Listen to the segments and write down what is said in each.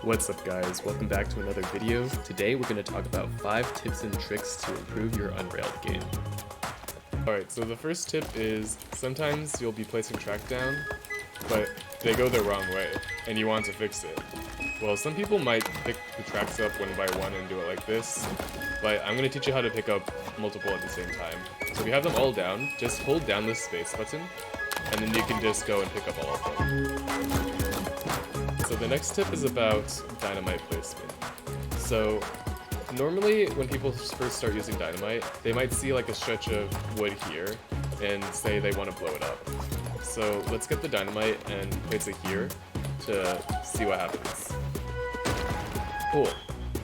What's up guys, welcome back to another video. Today we're going to talk about 5 tips and tricks to improve your Unrailed game. Alright, so the first tip is sometimes you'll be placing track down, but they go the wrong way, and you want to fix it. Well, some people might pick the tracks up one by one and do it like this, but I'm going to teach you how to pick up multiple at the same time. So if you have them all down, just hold down the space button, and then you can just go and pick up all of them. So the next tip is about dynamite placement. So normally when people first start using dynamite, they might see like a stretch of wood here and say they want to blow it up. So let's get the dynamite and place it here to see what happens. Cool.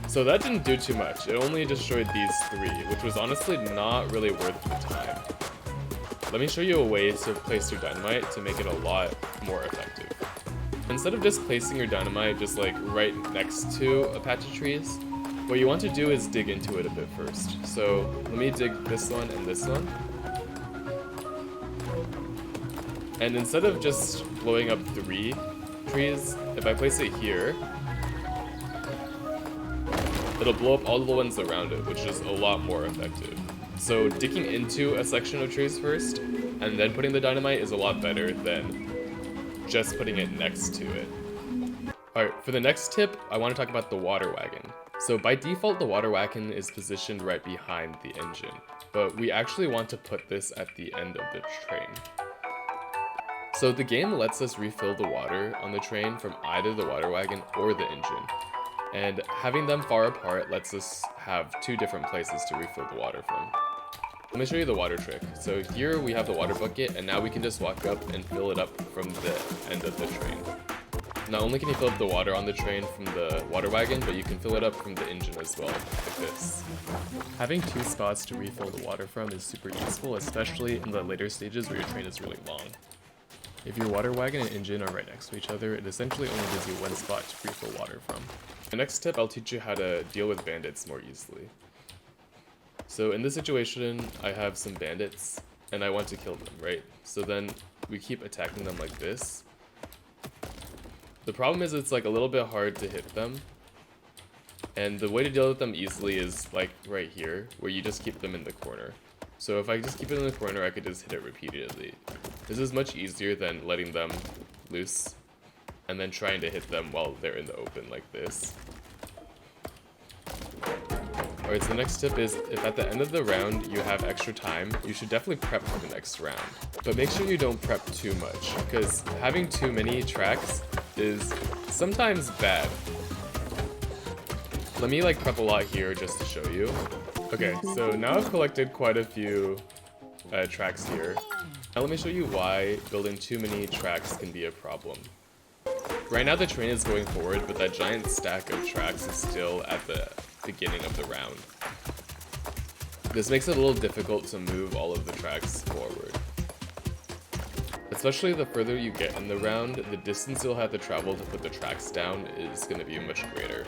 So that didn't do too much. It only destroyed these 3, which was honestly not really worth the time. Let me show you a way to place your dynamite to make it a lot more effective. Instead of just placing your dynamite just like right next to a patch of trees, what you want to do is dig into it a bit first. So let me dig this one and this one. And instead of just blowing up 3 trees, if I place it here, it'll blow up all the ones around it, which is a lot more effective. So digging into a section of trees first, and then putting the dynamite is a lot better than just putting it next to it. Alright, for the next tip, I want to talk about the water wagon. So by default, the water wagon is positioned right behind the engine, but we actually want to put this at the end of the train. So the game lets us refill the water on the train from either the water wagon or the engine, and having them far apart lets us have 2 different places to refill the water from. Let me show you the water trick. So here we have the water bucket, and now we can just walk up and fill it up from the end of the train. Not only can you fill up the water on the train from the water wagon, but you can fill it up from the engine as well, like this. Having 2 spots to refill the water from is super useful, especially in the later stages where your train is really long. If your water wagon and engine are right next to each other, it essentially only gives you 1 spot to refill water from. The next tip, I'll teach you how to deal with bandits more easily. So in this situation, I have some bandits, and I want to kill them, right? So then we keep attacking them like this. The problem is it's like a little bit hard to hit them, and the way to deal with them easily is like right here, where you just keep them in the corner. So if I just keep it in the corner, I could just hit it repeatedly. This is much easier than letting them loose, and then trying to hit them while they're in the open like this. Alright, so the next tip is, if at the end of the round you have extra time, you should definitely prep for the next round. But make sure you don't prep too much, because having too many tracks is sometimes bad. Let me like prep a lot here just to show you. Okay, so now I've collected quite a few tracks here. Now let me show you why building too many tracks can be a problem. Right now the train is going forward, but that giant stack of tracks is still at the beginning of the round. This makes it a little difficult to move all of the tracks forward. Especially the further you get in the round, the distance you'll have to travel to put the tracks down is going to be much greater.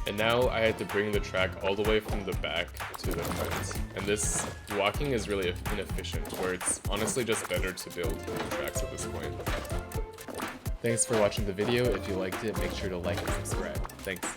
And now I had to bring the track all the way from the back to the front. And this walking is really inefficient, where it's honestly just better to build new tracks at this point. Thanks for watching the video. If you liked it, make sure to like and subscribe. Thanks.